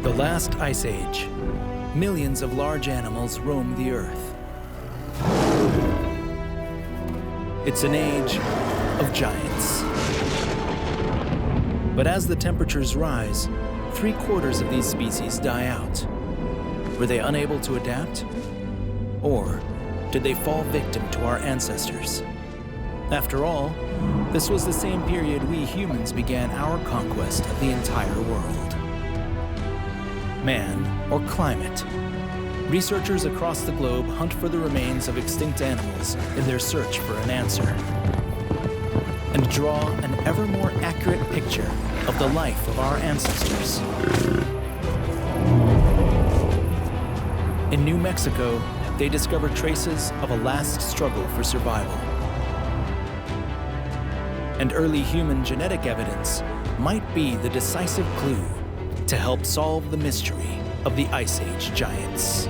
The last ice age. Millions of large animals roam the earth. It's an age of giants. But as the temperatures rise, 3/4 of these species die out. Were they unable to adapt? Or did they fall victim to our ancestors? After all, this was the same period we humans began our conquest of the entire world. Man or climate? Researchers across the globe hunt for the remains of extinct animals in their search for an answer, and draw an ever more accurate picture of the life of our ancestors. In New Mexico, they discovered traces of a last struggle for survival. And early human genetic evidence might be the decisive clue to help solve the mystery of the Ice Age giants.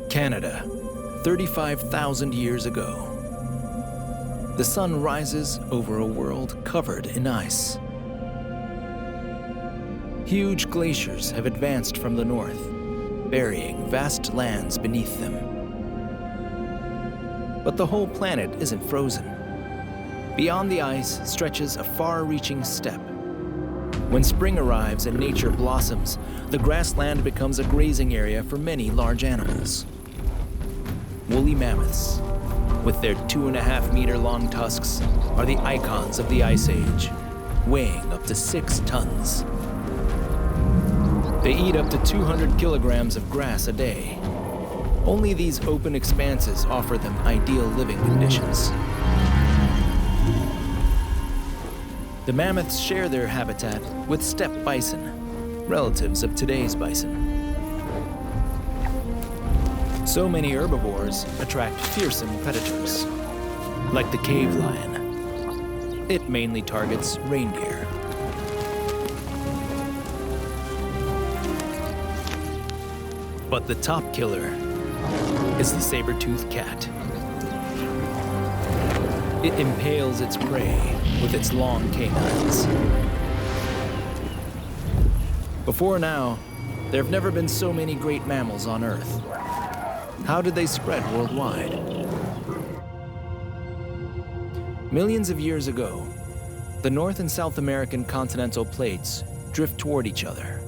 Canada, 35,000 years ago. The sun rises over a world covered in ice. Huge glaciers have advanced from the north, burying vast lands beneath them. But the whole planet isn't frozen. Beyond the ice stretches a far-reaching steppe. When spring arrives and nature blossoms, the grassland becomes a grazing area for many large animals. Woolly mammoths, with their 2.5-meter-long tusks, are the icons of the Ice Age, weighing up to 6 tons. They eat up to 200 kilograms of grass a day. Only these open expanses offer them ideal living conditions. The mammoths share their habitat with steppe bison, relatives of today's bison. So many herbivores attract fearsome predators, like the cave lion. It mainly targets reindeer. But the top killer is the saber-toothed cat. It impales its prey with its long canines. Before now, there have never been so many great mammals on Earth. How did they spread worldwide? Millions of years ago, the North and South American continental plates drift toward each other.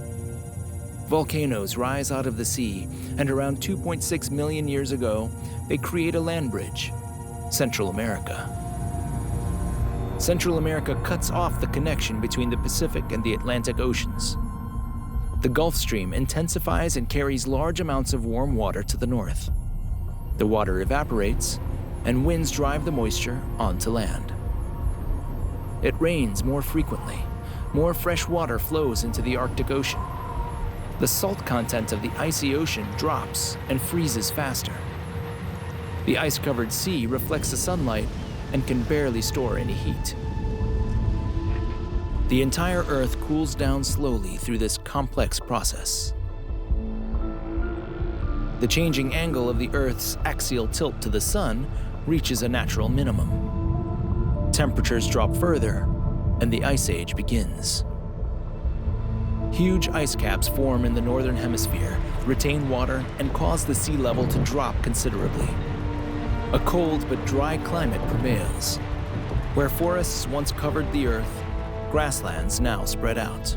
Volcanoes rise out of the sea, and around 2.6 million years ago, they create a land bridge, Central America. Central America cuts off the connection between the Pacific and the Atlantic Oceans. The Gulf Stream intensifies and carries large amounts of warm water to the north. The water evaporates, and winds drive the moisture onto land. It rains more frequently. More fresh water flows into the Arctic Ocean. The salt content of the icy ocean drops and freezes faster. The ice-covered sea reflects the sunlight and can barely store any heat. The entire Earth cools down slowly through this complex process. The changing angle of the Earth's axial tilt to the sun reaches a natural minimum. Temperatures drop further, and the Ice Age begins. Huge ice caps form in the northern hemisphere, retain water, and cause the sea level to drop considerably. A cold but dry climate prevails. Where forests once covered the Earth, grasslands now spread out.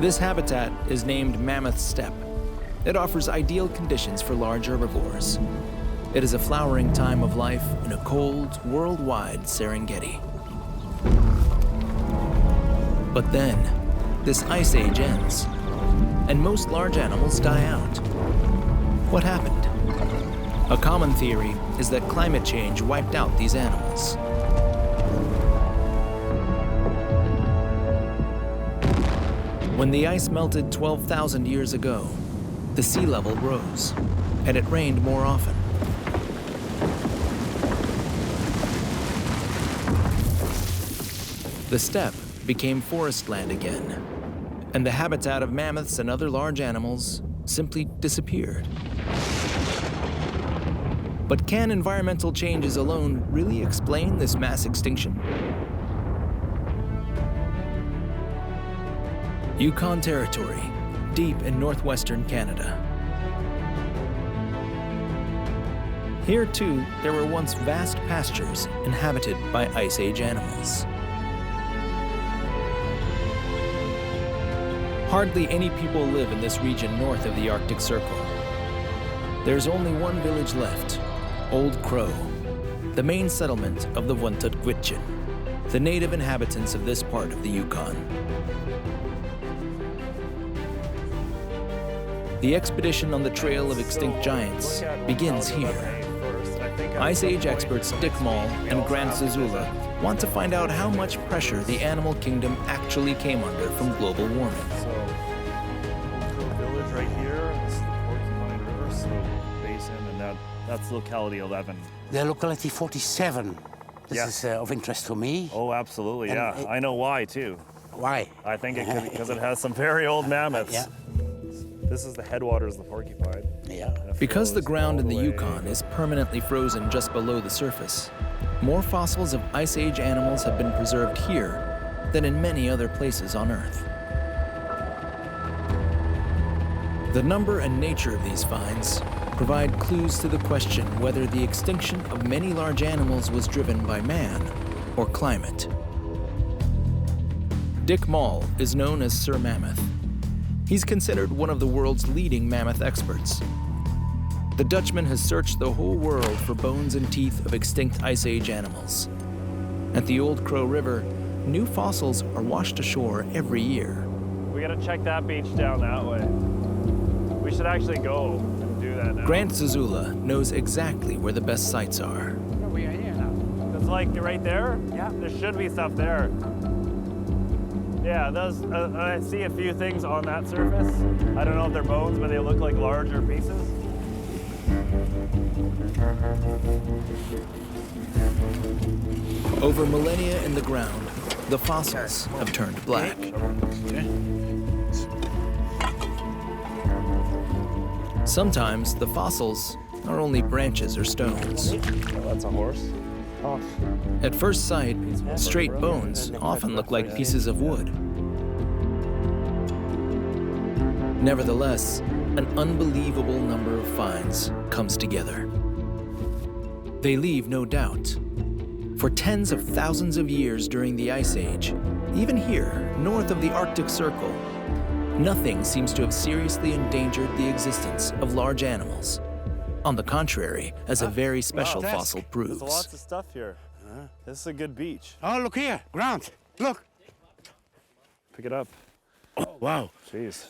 This habitat is named Mammoth Steppe. It offers ideal conditions for large herbivores. It is a flowering time of life in a cold, worldwide Serengeti. But then, this Ice Age ends, and most large animals die out. What happened? A common theory is that climate change wiped out these animals. When the ice melted 12,000 years ago, the sea level rose, and it rained more often. The steppe became forest land again, and the habitat of mammoths and other large animals simply disappeared. But can environmental changes alone really explain this mass extinction? Yukon Territory, deep in northwestern Canada. Here, too, there were once vast pastures inhabited by Ice Age animals. Hardly any people live in this region north of the Arctic Circle. There's only one village left, Old Crow, the main settlement of the Vuntut-Gwitchin, the native inhabitants of this part of the Yukon. The expedition on the trail of extinct giants begins here. Ice Age experts Dick Mol and Grant Zazula want to find out how much pressure the animal kingdom actually came under from global warming. Village right here, this is the Porcupine River slope basin, and that's locality 11. The locality 47. This is of interest to me. Oh, absolutely, yeah. I know why, too. Why? I think because it has some very old mammoths. Yeah. This is the headwaters of the Porcupine. Yeah. Because the ground in the Yukon is permanently frozen just below the surface, more fossils of Ice Age animals have been preserved here than in many other places on Earth. The number and nature of these finds provide clues to the question whether the extinction of many large animals was driven by man or climate. Dick Mol is known as Sir Mammoth. He's considered one of the world's leading mammoth experts. The Dutchman has searched the whole world for bones and teeth of extinct Ice Age animals. At the Old Crow River, new fossils are washed ashore every year. We gotta check that beach down that way. We should actually go and do that now. Grant Zazula knows exactly where the best sites are. We are here now. It's like right there? Yeah. There should be stuff there. Yeah, those, I see a few things on that surface. I don't know if they're bones, but they look like larger pieces. Over millennia in the ground, the fossils have turned black. Sometimes the fossils are only branches or stones. Oh, that's a horse. Oh. At first sight, straight bones often look like pieces of wood. Nevertheless, an unbelievable number of finds comes together. They leave no doubt. For tens of thousands of years during the Ice Age, even here, north of the Arctic Circle, nothing seems to have seriously endangered the existence of large animals. On the contrary, as a very special fossil proves. There's lots of stuff here. This is a good beach. Oh, look here, Grant. Look. Pick it up. Oh, wow. Jeez.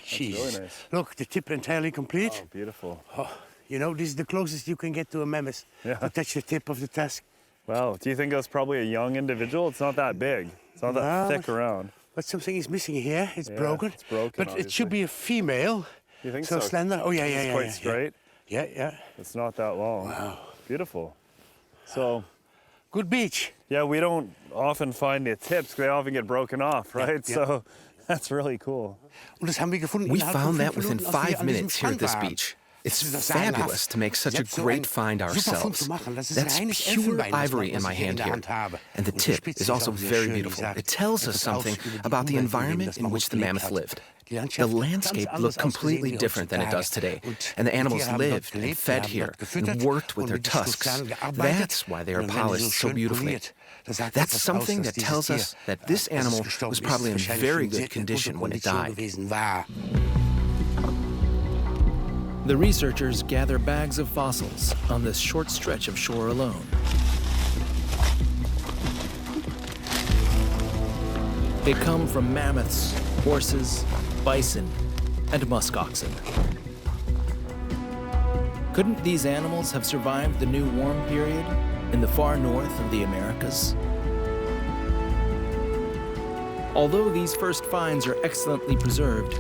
Jeez. That's really nice. Look, the tip entirely complete. Oh, beautiful. Oh, you know, this is the closest you can get to a mammoth. Yeah. To touch the tip of the tusk. Wow. Do you think that's probably a young individual? It's not that big. It's not that thick around. But something is missing here. It's broken. It's broken, but obviously. it should be a female. You think so? Slender. Oh, yeah, yeah, It's yeah. quite straight. Yeah, yeah. It's not that long. Wow. Beautiful. So, good beach. yeah, we don't often find the tips. They often get broken off, right? Yeah. So, that's really cool. We found that within 5 minutes here at this beach. It's fabulous to make such a great find ourselves. That's pure ivory in my hand here. And the tip is also very beautiful. It tells us something about the environment in which the mammoth lived. The landscape looked completely different than it does today. And the animals lived and fed here and worked with their tusks. That's why they are polished so beautifully. That's something that tells us that this animal was probably in very good condition when it died. The researchers gather bags of fossils on this short stretch of shore alone. They come from mammoths, horses, bison, and musk oxen. Couldn't these animals have survived the new warm period in the far north of the Americas? Although these first finds are excellently preserved,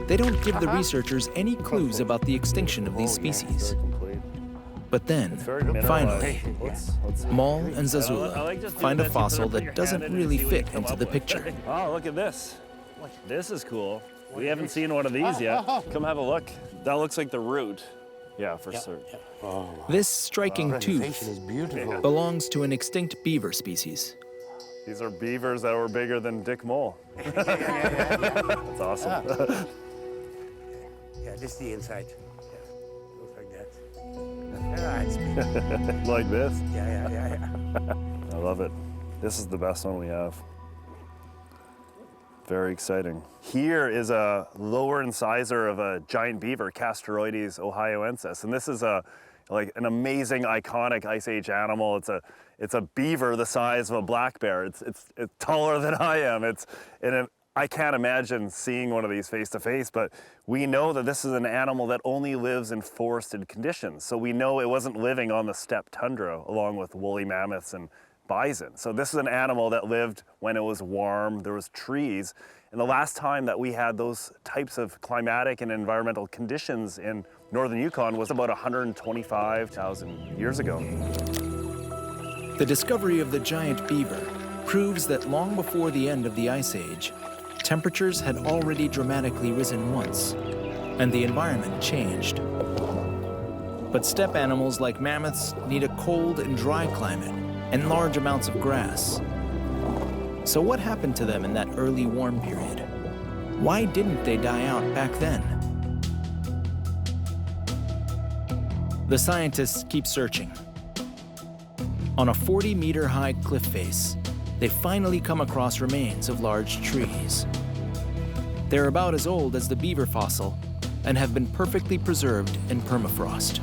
they don't give the researchers any clues about the extinction of these species. But then, finally, Mol and Zazula find a fossil that doesn't really fit into the picture. Oh, look at this. This is cool. We haven't seen one of these yet. Come have a look. That looks like the root. Yeah, for certain. This striking tooth Is beautiful. belongs to an extinct beaver species. These are beavers that were bigger than Dick Mol. That's awesome. Yeah, this is the inside. Yeah, looks like that. Yeah, it's big. Like this. Yeah. I love it. This is the best one we have. Very exciting. Here is a lower incisor of a giant beaver, Castroides ohioensis, and this is like an amazing, iconic Ice Age animal. It's a beaver the size of a black bear. It's taller than I am. I can't imagine seeing one of these face to face, but we know that this is an animal that only lives in forested conditions. So we know it wasn't living on the steppe tundra along with woolly mammoths and bison. So this is an animal that lived when it was warm, there was trees. And the last time that we had those types of climatic and environmental conditions in northern Yukon was about 125,000 years ago. The discovery of the giant beaver proves that long before the end of the Ice Age, temperatures had already dramatically risen once, and the environment changed. But steppe animals like mammoths need a cold and dry climate and large amounts of grass. So what happened to them in that early warm period? Why didn't they die out back then? The scientists keep searching. On a 40-meter high cliff face, they finally come across remains of large trees. They're about as old as the beaver fossil and have been perfectly preserved in permafrost.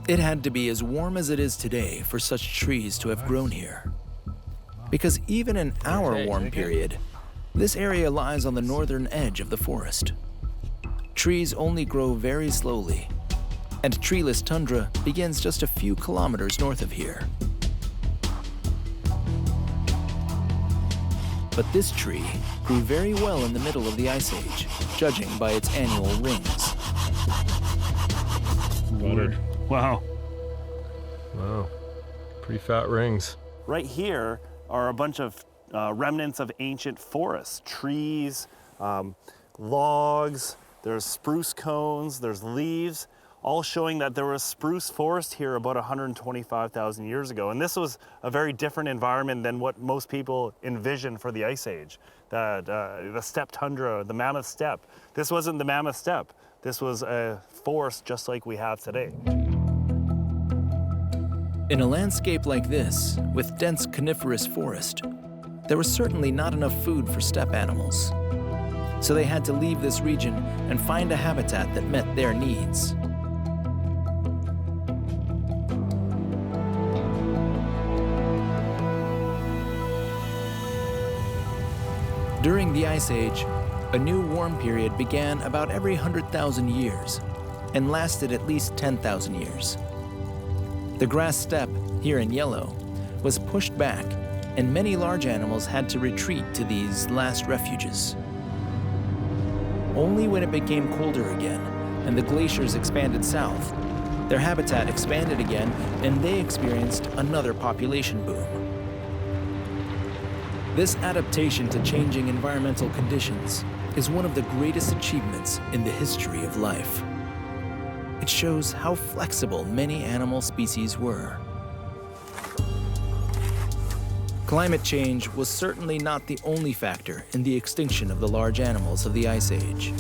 It had to be as warm as it is today for such trees to have grown here. Because even in our warm period, this area lies on the northern edge of the forest. Trees only grow very slowly, and treeless tundra begins just a few kilometers north of here. But this tree grew very well in the middle of the Ice Age, judging by its annual rings. Weird. Wow. Wow. Pretty fat rings. Right here are a bunch of remnants of ancient forests, trees, logs, there's spruce cones, there's leaves, all showing that there was spruce forest here about 125,000 years ago. And this was a very different environment than what most people envision for the Ice Age. The steppe tundra, the mammoth steppe. This wasn't the mammoth steppe. This was a forest just like we have today. In a landscape like this, with dense coniferous forest, there was certainly not enough food for steppe animals. So they had to leave this region and find a habitat that met their needs. During the Ice Age, a new warm period began about every 100,000 years and lasted at least 10,000 years. The grass steppe, here in yellow, was pushed back, and many large animals had to retreat to these last refuges. Only when it became colder again and the glaciers expanded south, their habitat expanded again and they experienced another population boom. This adaptation to changing environmental conditions is one of the greatest achievements in the history of life. It shows how flexible many animal species were. Climate change was certainly not the only factor in the extinction of the large animals of the Ice Age.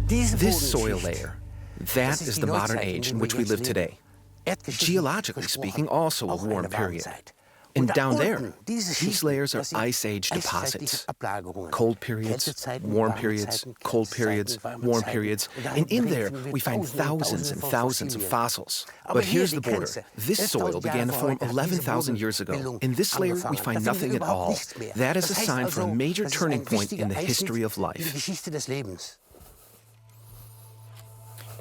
This soil layer, that is the modern age in which we live today. Geologically speaking, also a warm period. And down there, these layers are Ice Age deposits. Cold periods, warm periods, cold periods, warm periods. And in there, we find thousands and thousands of fossils. But here's the border. This soil began to form 11,000 years ago. In this layer, we find nothing at all. That is a sign for a major turning point in the history of life.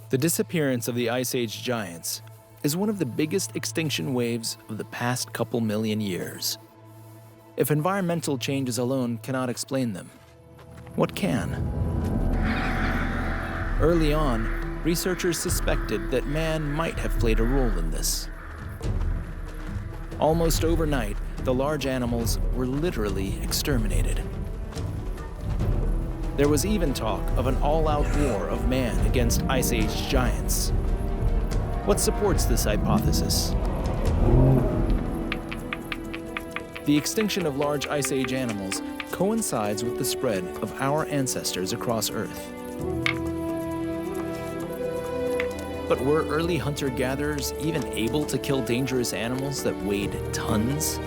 The disappearance of the Ice Age giants is one of the biggest extinction waves of the past couple million years. If environmental changes alone cannot explain them, what can? Early on, researchers suspected that man might have played a role in this. Almost overnight, the large animals were literally exterminated. There was even talk of an all-out war of man against Ice Age giants. What supports this hypothesis? The extinction of large Ice Age animals coincides with the spread of our ancestors across Earth. But were early hunter-gatherers even able to kill dangerous animals that weighed tons?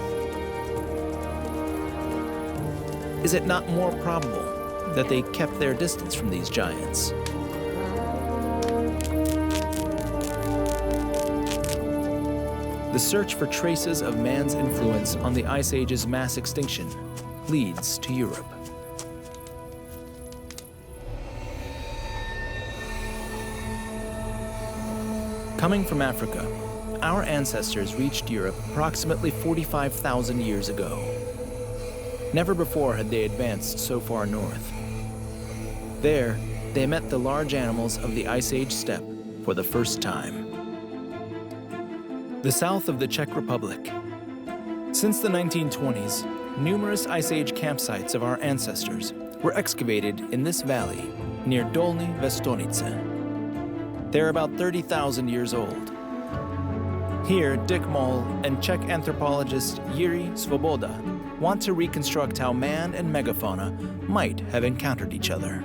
Is it not more probable that they kept their distance from these giants? The search for traces of man's influence on the Ice Age's mass extinction leads to Europe. Coming from Africa, our ancestors reached Europe approximately 45,000 years ago. Never before had they advanced so far north. There, they met the large animals of the Ice Age steppe for the first time. The south of the Czech Republic. Since the 1920s, numerous Ice Age campsites of our ancestors were excavated in this valley near Dolní Věstonice. They're about 30,000 years old. Here, Dick Mol and Czech anthropologist Jiří Svoboda want to reconstruct how man and megafauna might have encountered each other.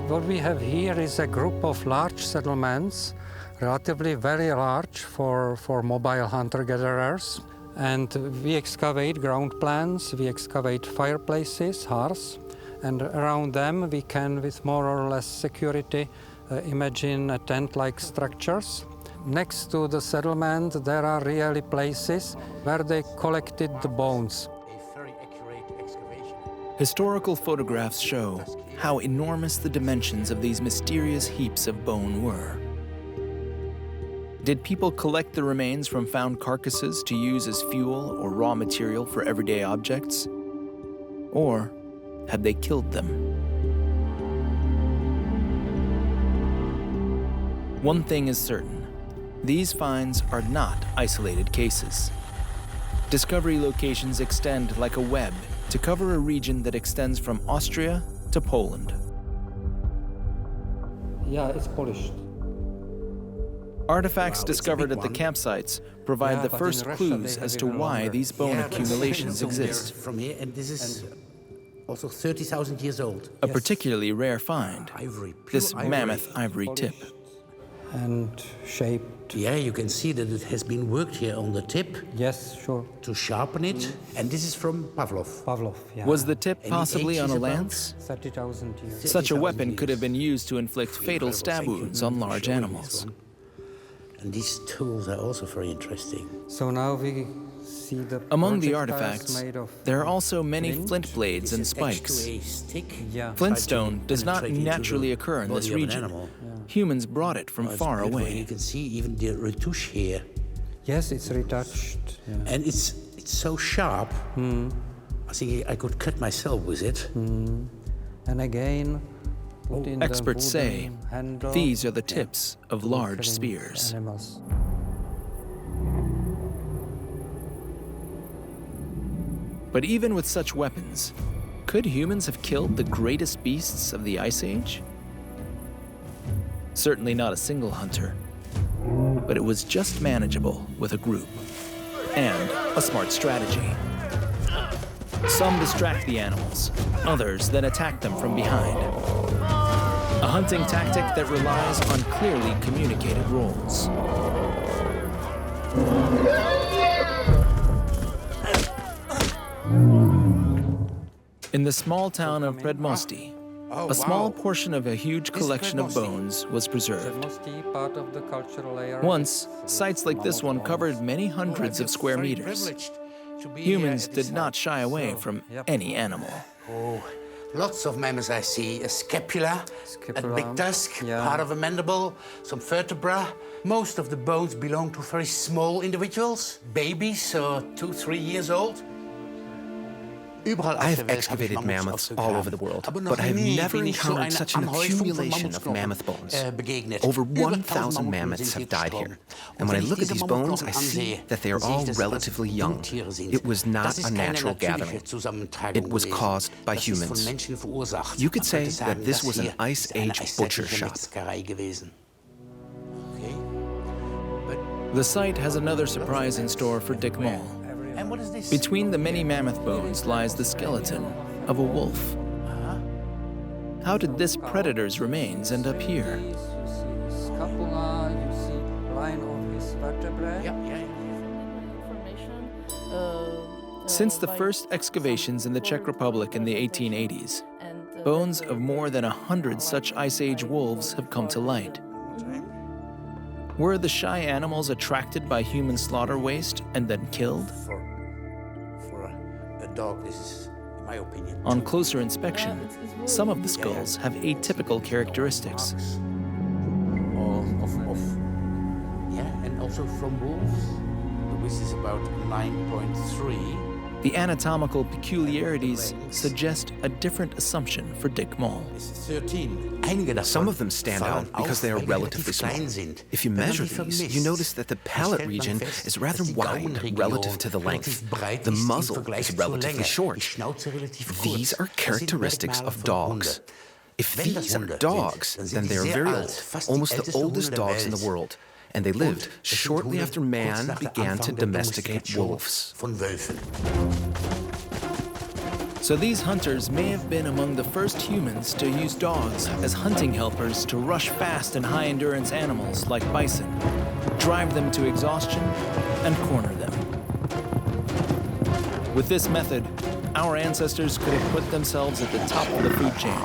What we have here is a group of large settlements, relatively very large for mobile hunter-gatherers. And we excavate ground plans, we excavate fireplaces, hearths, and around them we can, with more or less security, imagine tent-like structures. Next to the settlement, there are really places where they collected the bones. A very accurate excavation. Historical photographs show how enormous the dimensions of these mysterious heaps of bone were. Did people collect the remains from found carcasses to use as fuel or raw material for everyday objects? Or had they killed them? One thing is certain. These finds are not isolated cases. Discovery locations extend like a web to cover a region that extends from Austria to Poland. Yeah, it's polished. Artifacts Wow, discovered it's at a the big one. campsites provide Yeah, the but first in Russia clues they as have to even why longer. these bone Yeah, but accumulations from there- exist. From here, and this is also 30,000 years old. A particularly rare find, Ivory, pure this ivory. mammoth ivory tip. And shaped. Yeah, you can see that it has been worked here on the tip Yes, sure. to sharpen it. And this is from Pavlov. Pavlov, yeah. Was the tip Any possibly age on is a about- lance? 30,000 years. Such a 30,000 weapon could have years. been used to inflict fatal stab Incredible. Thank you wounds on for large showing animals. this one. And these tools are also very interesting. So now we see the Among the projectiles artifacts, made of there are also many flint. flint blades and It's attached spikes. to a stick. Yeah. Flintstone does not Penetrate into naturally the occur in this body of an region. animal. Humans brought it from Oh, it's far beautiful. away. You can see even the retouche here. Yes, it's retouched. Yeah. And it's so sharp. I think I could cut myself with it. And again, put in the Experts say wooden handle these are the tips of for large killing spears. animals. But even with such weapons, could humans have killed the greatest beasts of the Ice Age? Certainly not a single hunter, but it was just manageable with a group and a smart strategy. Some distract the animals, others then attack them from behind. A hunting tactic that relies on clearly communicated roles. In the small town of Predmosti, a small portion of a huge collection of bones was preserved. Predmosti, part of the cultural layer. Once, sites like this one covered many hundreds of square meters. Humans did not shy away from any animal. Oh, lots of mammoths I see. A scapula, a big tusk, yeah. part of a mandible, some vertebra. Most of the bones belong to very small individuals, babies, so 2-3 years old. I have excavated mammoths all over the world, but I have never encountered such an accumulation of mammoth bones. Over 1,000 mammoths have died here. And when I look at these bones, I see that they are all relatively young. It was not a natural gathering. It was caused by humans. You could say that this was an Ice Age butcher shop. The site has another surprise in store for Dick Mol. Between the many mammoth bones lies the skeleton of a wolf. How did this predator's remains end up here? You see scapula, you see line of his vertebrae. Since the first excavations in the Czech Republic in the 1880s, bones of more than 100 such Ice Age wolves have come to light. Were the shy animals attracted by human slaughter waste and then killed? For a dog, this is, in my opinion, On closer inspection, some of the skulls have atypical characteristics. And also from wolves, which is about 9.3. The anatomical peculiarities suggest a different assumption for Dick Mol. Some of them stand out because they are relatively small. If you measure these, you notice that the palate region is rather wide relative to the length. The muzzle is relatively short. These are characteristics of dogs. If these are dogs, then they are very old, almost the oldest dogs in the world. And they lived shortly after man began to domesticate wolves. So these hunters may have been among the first humans to use dogs as hunting helpers to rush fast and high-endurance animals like bison, drive them to exhaustion, and corner them. With this method, our ancestors could have put themselves at the top of the food chain.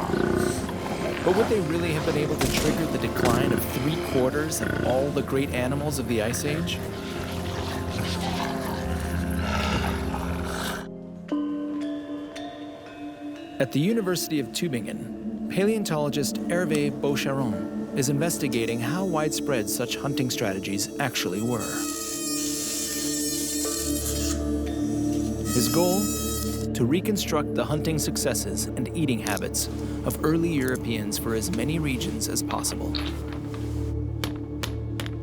But would they really have been able to trigger the decline of 3/4 of all the great animals of the Ice Age? At the University of Tübingen, paleontologist Hervé Beaucheron is investigating how widespread such hunting strategies actually were. His goal? To reconstruct the hunting successes and eating habits of early Europeans for as many regions as possible.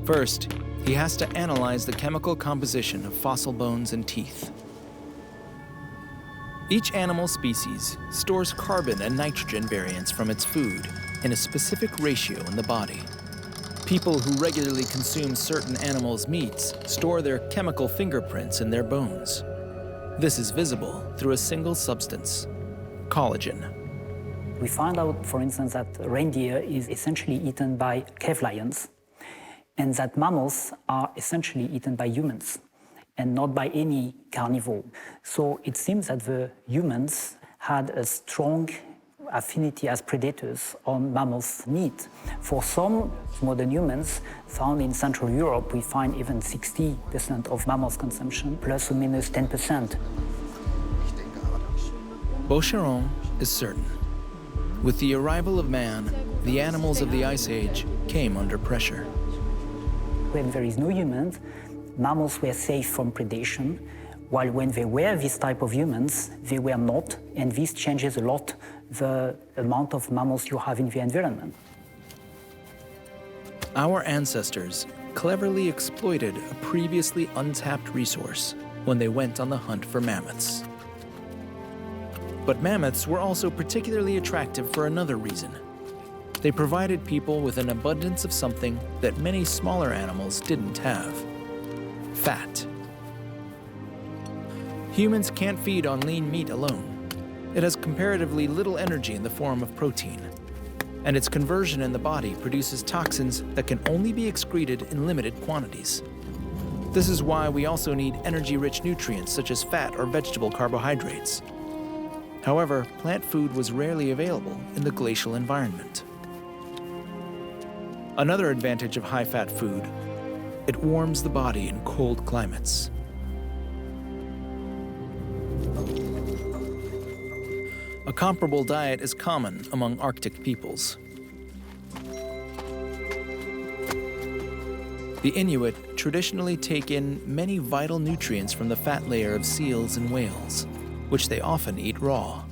First, he has to analyze the chemical composition of fossil bones and teeth. Each animal species stores carbon and nitrogen variants from its food in a specific ratio in the body. People who regularly consume certain animals' meats store their chemical fingerprints in their bones. This is visible through a single substance, collagen. We find out, for instance, that reindeer is essentially eaten by cave lions, and that mammals are essentially eaten by humans, and not by any carnivore. So it seems that the humans had a strong affinity as predators on mammals' meat. For some modern humans found in Central Europe, we find even 60% of mammals consumption, plus or minus 10%. Beaucheron is certain. With the arrival of man, the animals of the Ice Age came under pressure. When there is no humans, mammals were safe from predation, while when there were this type of humans, they were not, and this changes a lot the amount of mammals you have in the environment. Our ancestors cleverly exploited a previously untapped resource when they went on the hunt for mammoths. But mammoths were also particularly attractive for another reason. They provided people with an abundance of something that many smaller animals didn't have: fat. Humans can't feed on lean meat alone. It has comparatively little energy in the form of protein, and its conversion in the body produces toxins that can only be excreted in limited quantities. This is why we also need energy-rich nutrients such as fat or vegetable carbohydrates. However, plant food was rarely available in the glacial environment. Another advantage of high-fat food: it warms the body in cold climates. A comparable diet is common among Arctic peoples. The Inuit traditionally take in many vital nutrients from the fat layer of seals and whales. which they often eat raw.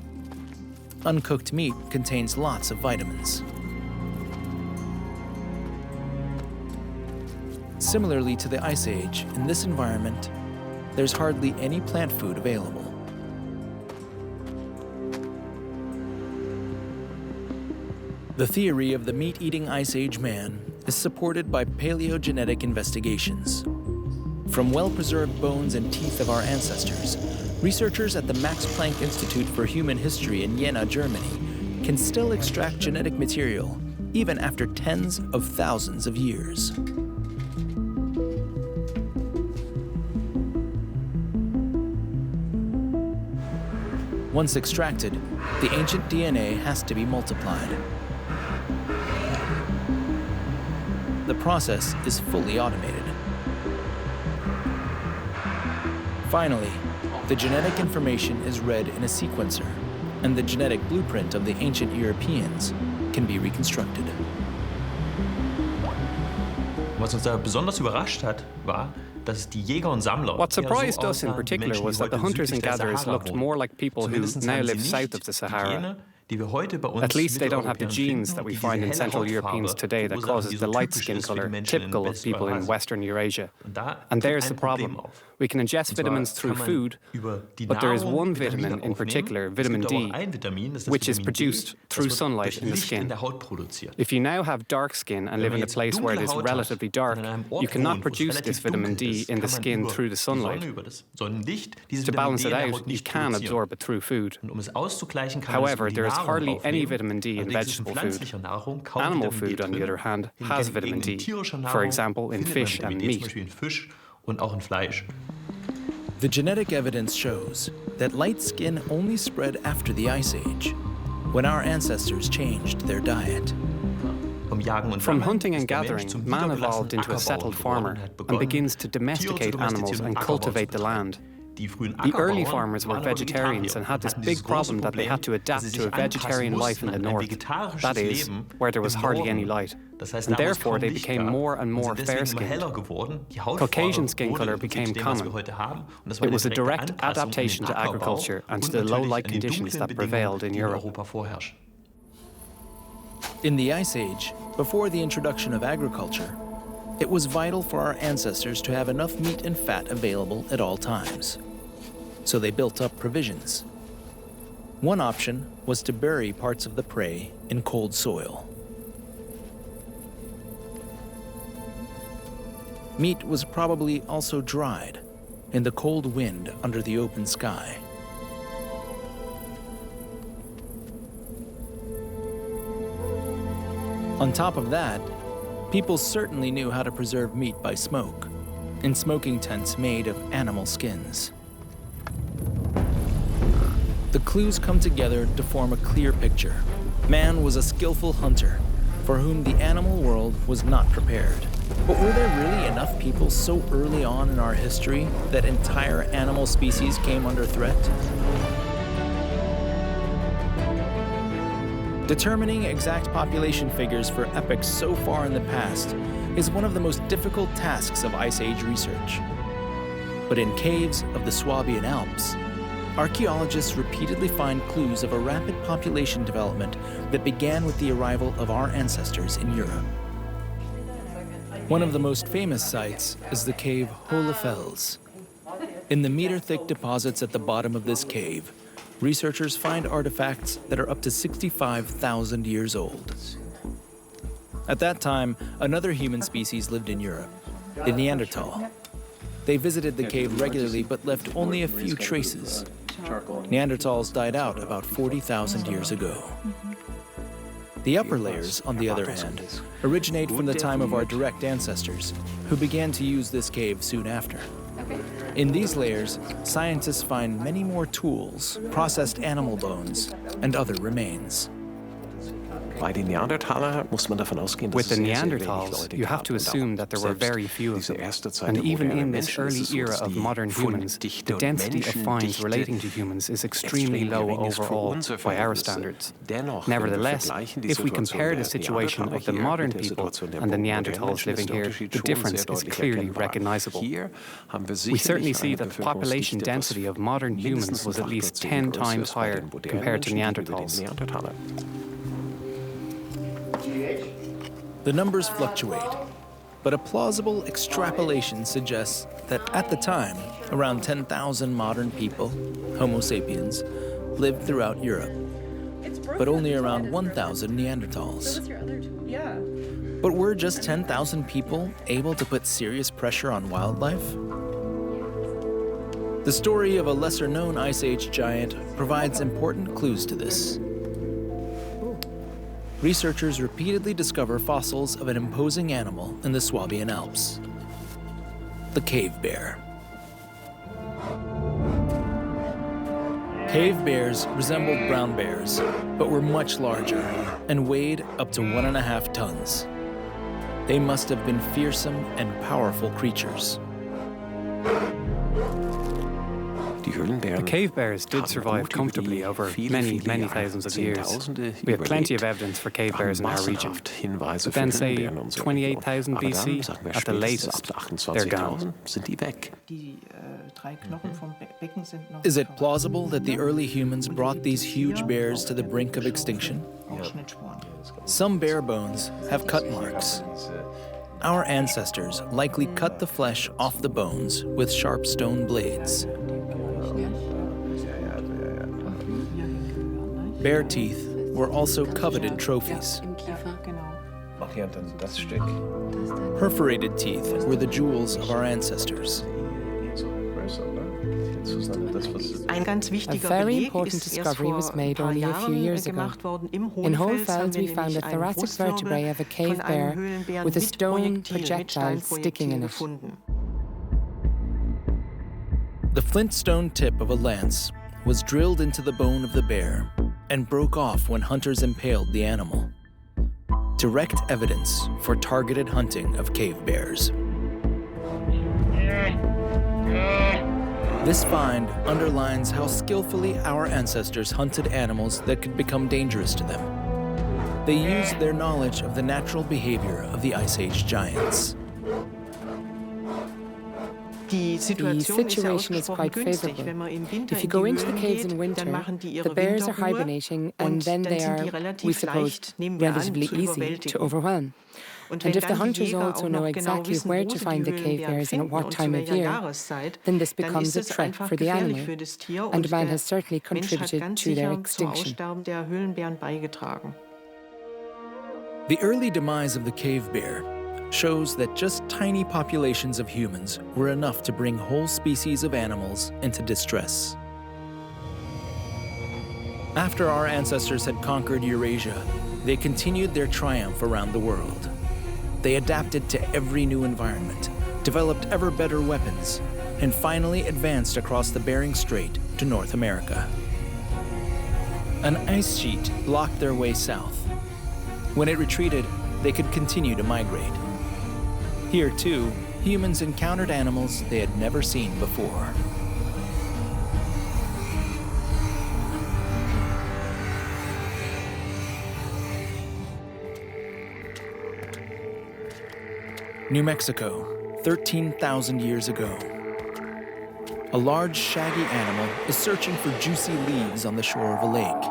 Uncooked meat contains lots of vitamins. Similarly to the Ice Age, in this environment, there's hardly any plant food available. The theory of the meat-eating Ice Age man is supported by paleogenetic investigations. From well-preserved bones and teeth of our ancestors, researchers at the Max Planck Institute for Human History in Jena, Germany, can still extract genetic material even after tens of thousands of years. Once extracted, the ancient DNA has to be multiplied. The process is fully automated. Finally, the genetic information is read in a sequencer, and the genetic blueprint of the ancient Europeans can be reconstructed. Was uns da besonders überrascht hat, war, dass die Jäger und Sammler What surprised us in particular was that the hunters and gatherers looked more like people who now live south of the Sahara. At least they don't have the genes that we find in Central Europeans today that causes the light skin color typical of people in Western Eurasia. And there's the problem. We can ingest vitamins through food, but there is one vitamin in particular, vitamin D, which is produced through sunlight in the skin. If you now have dark skin and live in a place where it is relatively dark, you cannot produce this vitamin D in the skin through the sunlight. To balance it out, you can absorb it through food. However, there is hardly any vitamin D in vegetable food. Animal food, on the other hand, has vitamin D, for example, in fish and meat. The genetic evidence shows that light skin only spread after the Ice Age, when our ancestors changed their diet. From hunting and gathering, man evolved into a settled farmer and begins to domesticate animals and cultivate the land. The early farmers were vegetarians and had this big problem that they had to adapt to a vegetarian life in the north, that is, where there was hardly any light, and therefore they became more and more fair-skinned. Caucasian skin color became common. It was a direct adaptation to agriculture and to the low-light conditions that prevailed in Europe. In the Ice Age, before the introduction of agriculture, it was vital for our ancestors to have enough meat and fat available at all times. So they built up provisions. One option was to bury parts of the prey in cold soil. Meat was probably also dried in the cold wind under the open sky. On top of that, people certainly knew how to preserve meat by smoke, in smoking tents made of animal skins. The clues come together to form a clear picture. Man was a skillful hunter, for whom the animal world was not prepared. But were there really enough people so early on in our history that entire animal species came under threat? Determining exact population figures for epochs so far in the past is one of the most difficult tasks of Ice Age research. But in caves of the Swabian Alps, archaeologists repeatedly find clues of a rapid population development that began with the arrival of our ancestors in Europe. One of the most famous sites is the cave Hohlefels. In the meter-thick deposits at the bottom of this cave, researchers find artifacts that are up to 65,000 years old. At that time, another human species lived in Europe, the Neanderthal. They visited the cave regularly but left only a few traces. Neanderthals died out about 40,000 years ago. The upper layers, on the other hand, originate from the time of our direct ancestors, who began to use this cave soon after. In these layers, scientists find many more tools, processed animal bones, and other remains. With the Neanderthals, you have to assume that there were very few of them. And even in this early era of modern humans, the density of finds relating to humans is extremely low overall by our standards. Nevertheless, if we compare the situation of the modern people and the Neanderthals living here, the difference is clearly recognizable. We certainly see that the population density of modern humans was at least 10 times higher compared to Neanderthals. The numbers fluctuate, but a plausible extrapolation suggests that at the time, around 10,000 modern people, Homo sapiens, lived throughout Europe, but only around 1,000 Neanderthals. But were just 10,000 people able to put serious pressure on wildlife? The story of a lesser-known Ice Age giant provides important clues to this. Researchers repeatedly discover fossils of an imposing animal in the Swabian Alps, the cave bear. Cave bears resembled brown bears, but were much larger and weighed up to 1.5 tons. They must have been fearsome and powerful creatures. The cave bears did survive comfortably over many, many thousands of years. We have plenty of evidence for cave bears in our region. But then, say, 28,000 BC, at the latest, they're gone. Is it plausible that the early humans brought these huge bears to the brink of extinction? Some bear bones have cut marks. Our ancestors likely cut the flesh off the bones with sharp stone blades. Bear teeth were also coveted trophies. Perforated teeth were the jewels of our ancestors. A very important discovery was made only a few years ago. In Hohlfels, we found a thoracic vertebrae of a cave bear with a stone projectile sticking in it. The flintstone tip of a lance was drilled into the bone of the bear and broke off when hunters impaled the animal. Direct evidence for targeted hunting of cave bears. This find underlines how skillfully our ancestors hunted animals that could become dangerous to them. They used their knowledge of the natural behavior of the Ice Age giants. The situation is quite favorable. If you go into the caves in winter, the bears are hibernating and then they are, we suppose, relatively easy to overwhelm. And if the hunters also know exactly where to find the cave bears and at what time of year, then this becomes a threat for the animal, and man has certainly contributed to their extinction. The early demise of the cave bear shows that just tiny populations of humans were enough to bring whole species of animals into distress. After our ancestors had conquered Eurasia, they continued their triumph around the world. They adapted to every new environment, developed ever better weapons, and finally advanced across the Bering Strait to North America. An ice sheet blocked their way south. When it retreated, they could continue to migrate. Here, too, humans encountered animals they had never seen before. New Mexico, 13,000 years ago. A large, shaggy animal is searching for juicy leaves on the shore of a lake.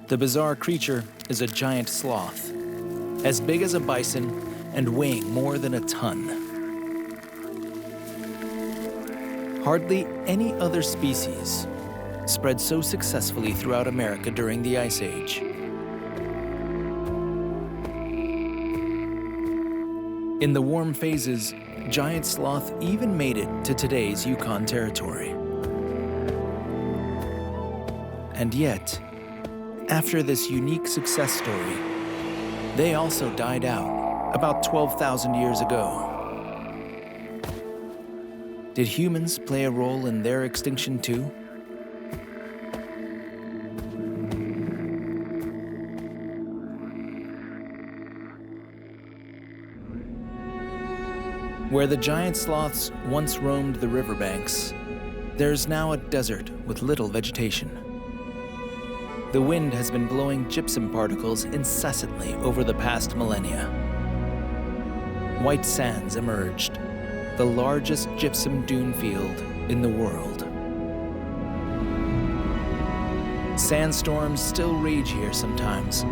The bizarre creature is a giant sloth, as big as a bison and weighing more than a ton. Hardly any other species spread so successfully throughout America during the Ice Age. In the warm phases, giant sloth even made it to today's Yukon territory. And yet, after this unique success story, they also died out about 12,000 years ago. Did humans play a role in their extinction too? Where the giant sloths once roamed the riverbanks, there's now a desert with little vegetation. The wind has been blowing gypsum particles incessantly over the past millennia. White sands emerged, the largest gypsum dune field in the world. Sandstorms still rage here sometimes.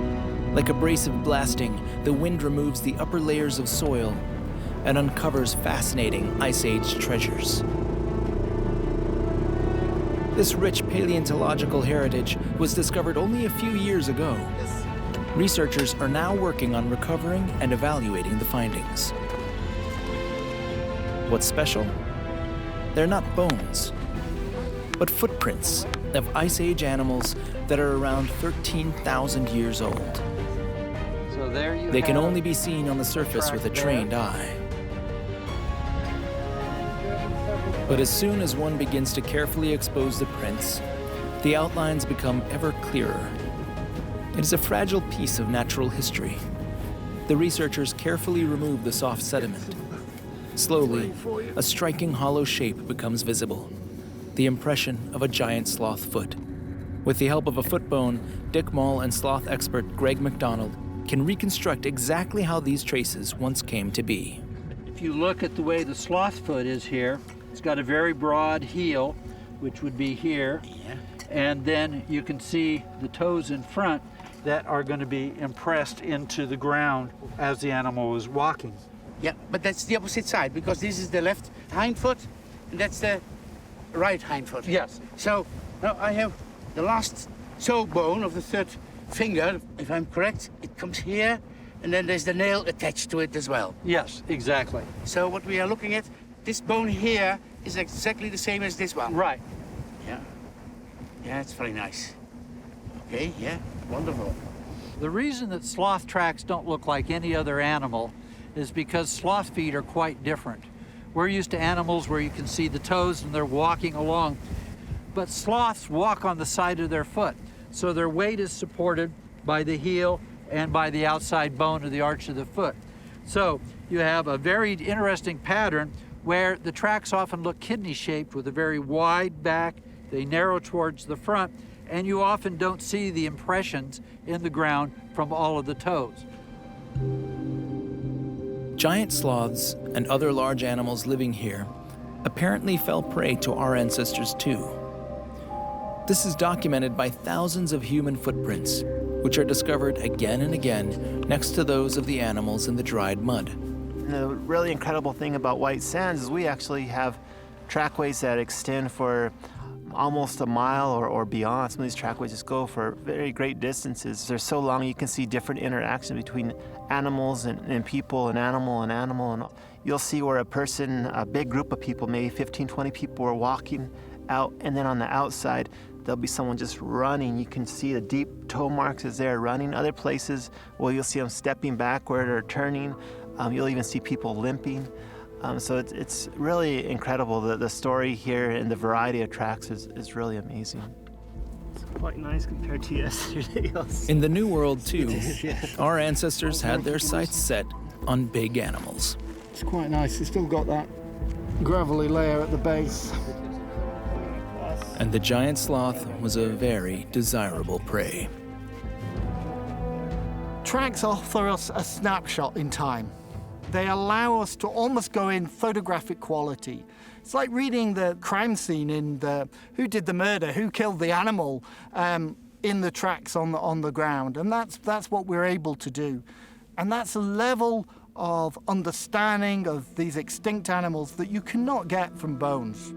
Like abrasive blasting, the wind removes the upper layers of soil and uncovers fascinating Ice Age treasures. This rich paleontological heritage was discovered only a few years ago. Researchers are now working on recovering and evaluating the findings. What's special? They're not bones, but footprints of Ice Age animals that are around 13,000 years old. So there you They can only be seen on the surface with a trained eye. But as soon as one begins to carefully expose the prints, the outlines become ever clearer. It is a fragile piece of natural history. The researchers carefully remove the soft sediment. Slowly, a striking hollow shape becomes visible, the impression of a giant sloth foot. With the help of a foot bone, Dick Mol and sloth expert Greg McDonald can reconstruct exactly how these traces once came to be. If you look at the way the sloth foot is here, it's got a very broad heel, which would be here. Yeah. And then you can see the toes in front that are going to be impressed into the ground as the animal is walking. Yeah, but that's the opposite side, because this is the left hind foot, and that's the right hind foot. Yes. So now I have the last toe bone of the third finger, if I'm correct. It comes here, and then there's the nail attached to it as well. Yes, exactly. So what we are looking at, this bone here is exactly the same as this one. Right. Yeah. Yeah, it's very nice. Okay, yeah, wonderful. The reason that sloth tracks don't look like any other animal is because sloth feet are quite different. We're used to animals where you can see the toes and they're walking along, but sloths walk on the side of their foot, so their weight is supported by the heel and by the outside bone of the arch of the foot. So you have a very interesting pattern where the tracks often look kidney-shaped with a very wide back, they narrow towards the front, and you often don't see the impressions in the ground from all of the toes. Giant sloths and other large animals living here apparently fell prey to our ancestors too. This is documented by thousands of human footprints, which are discovered again and again next to those of the animals in the dried mud. The really incredible thing about white sands is we actually have trackways that extend for almost a mile or beyond. Some of these trackways just go for very great distances. They're so long you can see different interaction between animals and people and animal. And you'll see where a big group of people, maybe 15, 20 people, are walking out, and then on the outside there'll be someone just running. You can see the deep toe marks as they're running. Other places, well, you'll see them stepping backward or turning. You'll even see people limping. So it's really incredible. The story here and the variety of tracks is really amazing. It's quite nice compared to yesterday. In the New World, too, our ancestors had their sights set on big animals. It's quite nice. It's still got that gravelly layer at the base. And the giant sloth was a very desirable prey. Tracks offer us a snapshot in time. They allow us to almost go in photographic quality. It's like reading the crime scene in who did the murder, who killed the animal, in the tracks on the ground. And that's what we're able to do. And that's a level of understanding of these extinct animals that you cannot get from bones.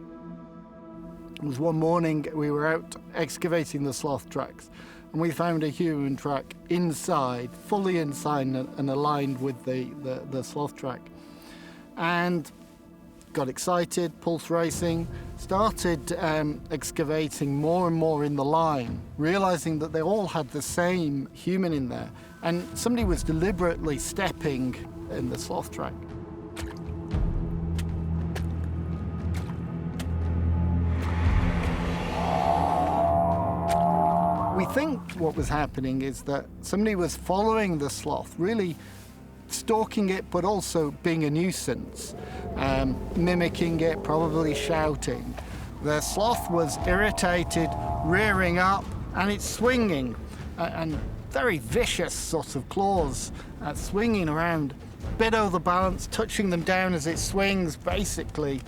It was one morning we were out excavating the sloth tracks, and we found a human track inside, fully inside and aligned with the sloth track. And got excited, pulse racing, started excavating more and more in the line, realizing that they all had the same human in there. And somebody was deliberately stepping in the sloth track. We think what was happening is that somebody was following the sloth, really stalking it, but also being a nuisance, mimicking it, probably shouting. The sloth was irritated, rearing up, and it's swinging, and very vicious sorts of claws, swinging around, bit over the balance, touching them down as it swings, basically.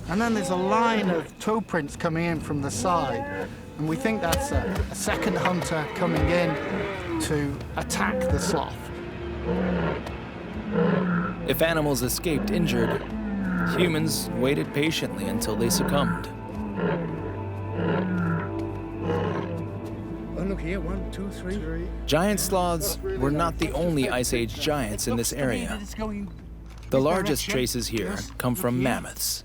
And then there's a line of toe prints coming in from the side, and we think that's a second hunter coming in to attack the sloth. If animals escaped injured, humans waited patiently until they succumbed. Oh, look here, 1, 2, 3. Giant sloths were not the only Ice Age giants in this area. The largest traces here come from mammoths.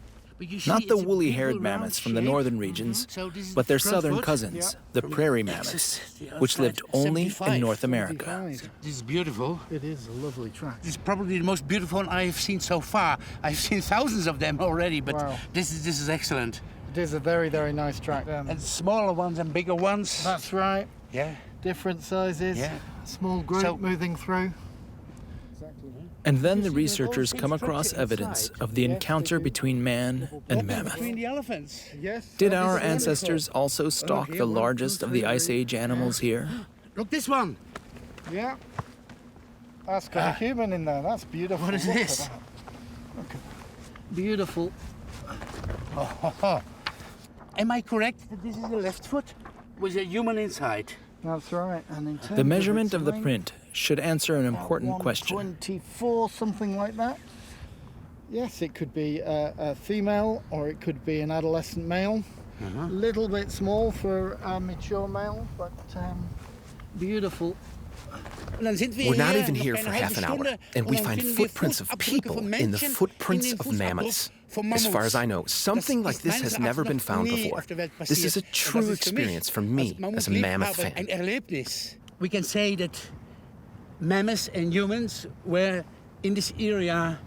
Not the woolly-haired mammoths from the northern regions, but their southern cousins, the prairie mammoths, which lived only in North America. This is beautiful. It is a lovely track. This is probably the most beautiful one I have seen so far. I've seen thousands of them already, but wow. This is excellent. It is a very, very nice track. And smaller ones and bigger ones. That's right. Yeah. Different sizes. Yeah. Small group moving through. And then the researchers come across evidence of the encounter between man and mammoth. Between the elephants. Yes. Did our ancestors also stalk the largest of the Ice Age animals here? Look, this one. Yeah. That's got a human in there. That's beautiful. What is Look this? at that. Look at beautiful. Oh. Am I correct that this is a left foot with a human inside? That's right. And in terms The measurement of the its print should answer an important 124, question. 124, something like that. Yes, it could be a female or it could be an adolescent male. A little bit small for a mature male, but beautiful. We're not even here for half an hour, and we find footprints of people in the footprints of mammoths. As far as I know, something like this has never been found before. This is a true experience for me as a mammoth fan. We can say that mammoths and humans were in this area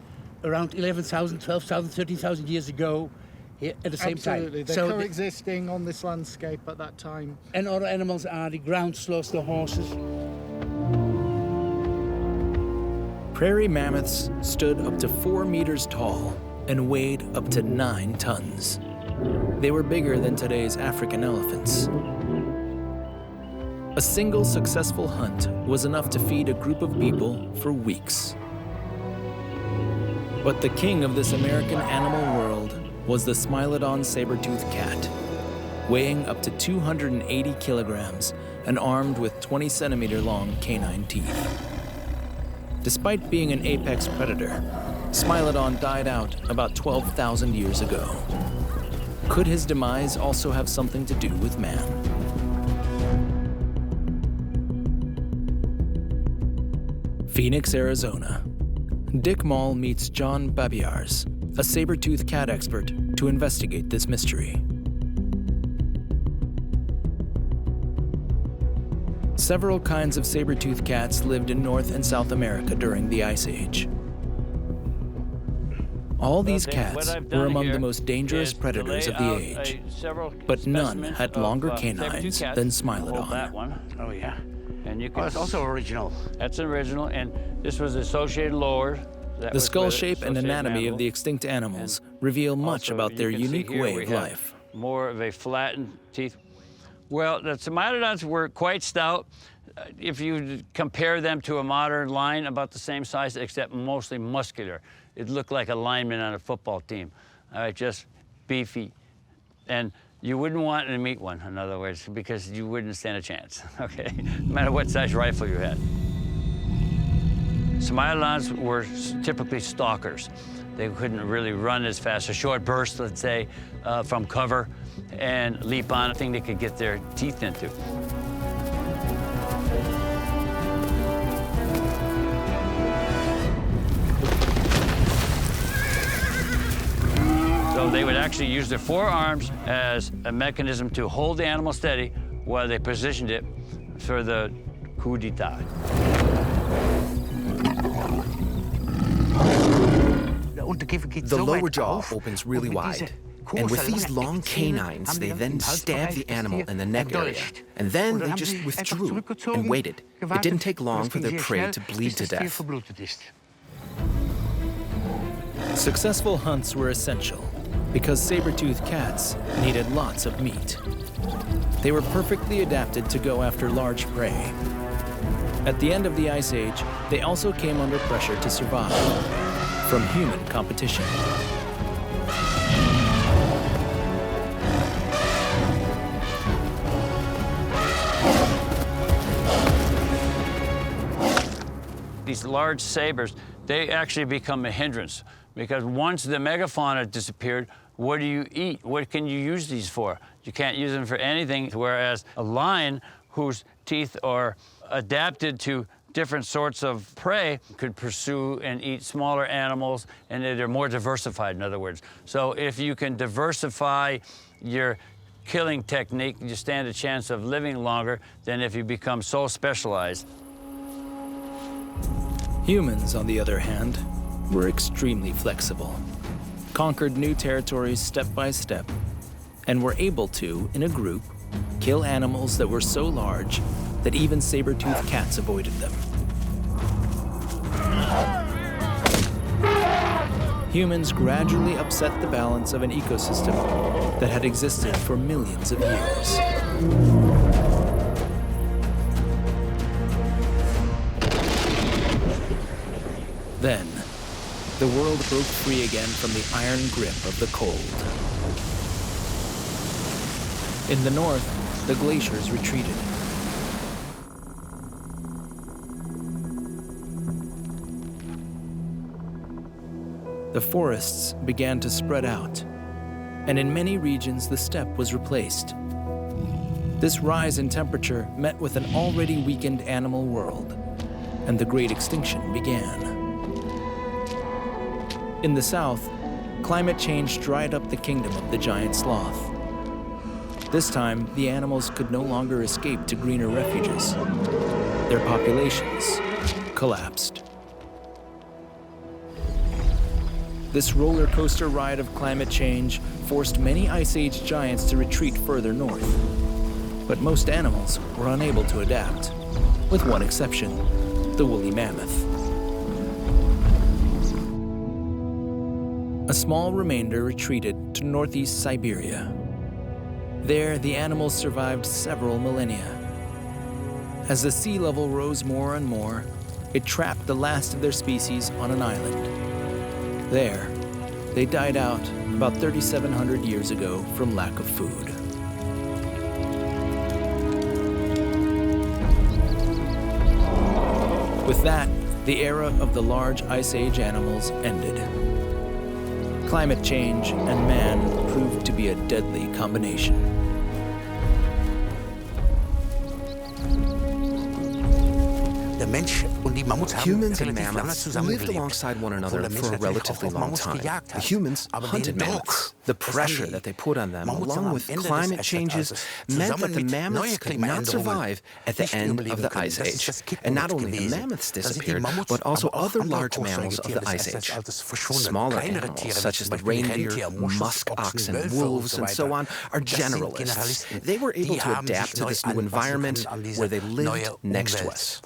around 11,000, 12,000, 13,000 years ago here at the same Absolutely. time. They're coexisting on this landscape at that time. And other animals are the ground sloths, the horses. Prairie mammoths stood up to 4 meters tall and weighed up to 9 tons. They were bigger than today's African elephants. A single successful hunt was enough to feed a group of people for weeks. But the king of this American animal world was the Smilodon saber-toothed cat, weighing up to 280 kilograms and armed with 20-centimeter-long canine teeth. Despite being an apex predator, Smilodon died out about 12,000 years ago. Could his demise also have something to do with man? Phoenix, Arizona. Dick Mol meets John Babiars, a saber-toothed cat expert, to investigate this mystery. Several kinds of saber-toothed cats lived in North and South America during the Ice Age. All these cats were among the most dangerous predators of the age, but none had longer canines than Smilodon. Oh, yeah. And you can it's also original. That's original, and this was associated lower. The skull shape and anatomy of the extinct animals reveal much about their unique way of life. More of a flattened teeth. Well, the Smilodons were quite stout. If you compare them to a modern lion, about the same size, except mostly muscular. It looked like a lineman on a football team. Just beefy. And you wouldn't want to meet one, in other words, because you wouldn't stand a chance, okay? No matter what size rifle you had. Smilodons were typically stalkers. They couldn't really run as fast, a short burst, let's say, from cover, and leap on anything they could get their teeth into. So they would actually use their forearms as a mechanism to hold the animal steady while they positioned it for the coup d'etat. The lower jaw opens really wide, and with these long canines, they then stab the animal in the neck area, and then they just withdrew and waited. It didn't take long for their prey to bleed to death. Successful hunts were essential because saber-toothed cats needed lots of meat. They were perfectly adapted to go after large prey. At the end of the Ice Age, they also came under pressure to survive from human competition. These large sabers, they actually become a hindrance because once the megafauna disappeared, what do you eat? What can you use these for? You can't use them for anything, whereas a lion whose teeth are adapted to different sorts of prey could pursue and eat smaller animals, and they're more diversified, in other words. So if you can diversify your killing technique, you stand a chance of living longer than if you become so specialized. Humans, on the other hand, were extremely flexible, conquered new territories step by step, and were able to, in a group, kill animals that were so large that even saber-toothed cats avoided them. Humans gradually upset the balance of an ecosystem that had existed for millions of years. Then, the world broke free again from the iron grip of the cold. In the north, the glaciers retreated. The forests began to spread out, and in many regions the steppe was replaced. This rise in temperature met with an already weakened animal world, and the Great Extinction began. In the south, climate change dried up the kingdom of the giant sloth. This time, the animals could no longer escape to greener refuges. Their populations collapsed. This roller coaster ride of climate change forced many Ice Age giants to retreat further north. But most animals were unable to adapt, with one exception, the woolly mammoth. A small remainder retreated to northeast Siberia. There, the animals survived several millennia. As the sea level rose more and more, it trapped the last of their species on an island. There, they died out about 3,700 years ago from lack of food. With that, the era of the large Ice Age animals ended. Climate change and man proved to be a deadly combination. Humans and mammoths lived alongside one another for a relatively long time. The humans hunted mammoths. The pressure that they put on them, along with climate changes, meant that the mammoths could not survive at the end of the Ice Age. And not only the mammoths disappeared, but also other large mammals of the Ice Age. Smaller animals, such as the reindeer, musk oxen, wolves, and so on, are generalists. They were able to adapt to this new environment where they lived next to us.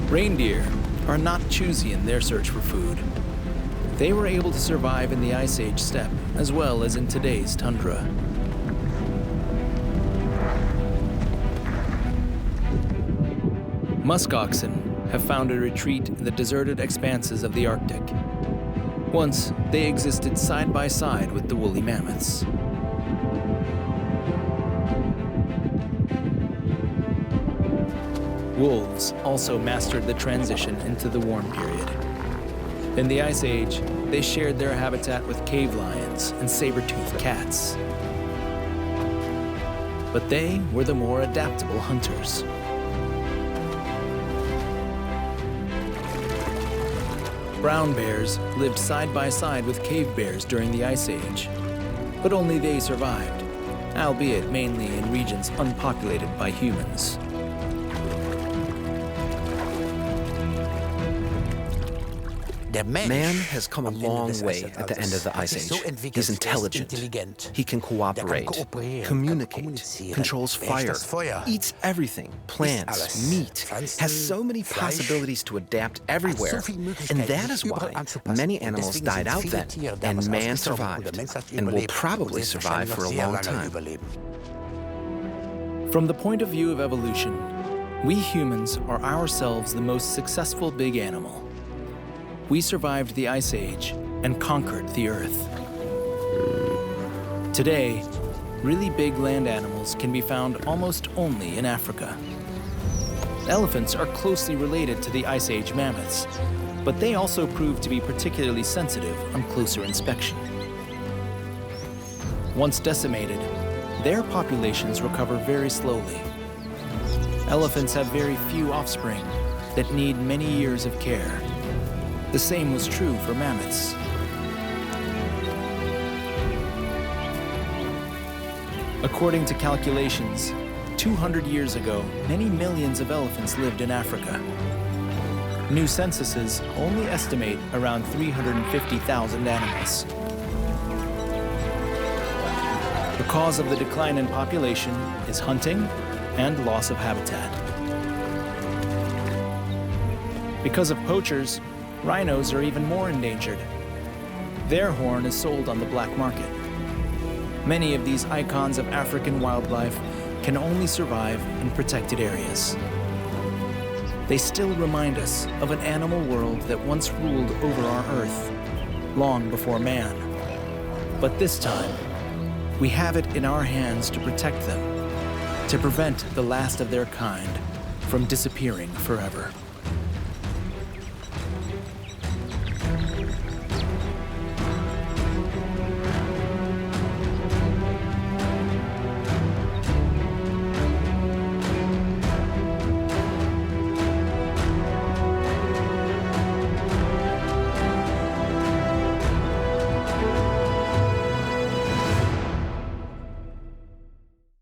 Reindeer are not choosy in their search for food. They were able to survive in the Ice Age steppe as well as in today's tundra. Musk oxen have found a retreat in the deserted expanses of the Arctic. Once, they existed side by side with the woolly mammoths. Wolves also mastered the transition into the warm period. In the Ice Age, they shared their habitat with cave lions and saber-toothed cats. But they were the more adaptable hunters. Brown bears lived side by side with cave bears during the Ice Age, but only they survived, albeit mainly in regions unpopulated by humans. Man has come a long way at the end of the Ice Age. He's intelligent. He can cooperate, communicate, controls fire, eats everything, plants, meat, has so many possibilities to adapt everywhere. And that is why many animals died out then, and man survived, and will probably survive for a long time. From the point of view of evolution, we humans are ourselves the most successful big animal. We survived the Ice Age and conquered the Earth. Today, really big land animals can be found almost only in Africa. Elephants are closely related to the Ice Age mammoths, but they also prove to be particularly sensitive on closer inspection. Once decimated, their populations recover very slowly. Elephants have very few offspring that need many years of care. The same was true for mammoths. According to calculations, 200 years ago, many millions of elephants lived in Africa. New censuses only estimate around 350,000 animals. The cause of the decline in population is hunting and loss of habitat. Because of poachers, rhinos are even more endangered. Their horn is sold on the black market. Many of these icons of African wildlife can only survive in protected areas. They still remind us of an animal world that once ruled over our Earth, long before man. But this time, we have it in our hands to protect them, to prevent the last of their kind from disappearing forever.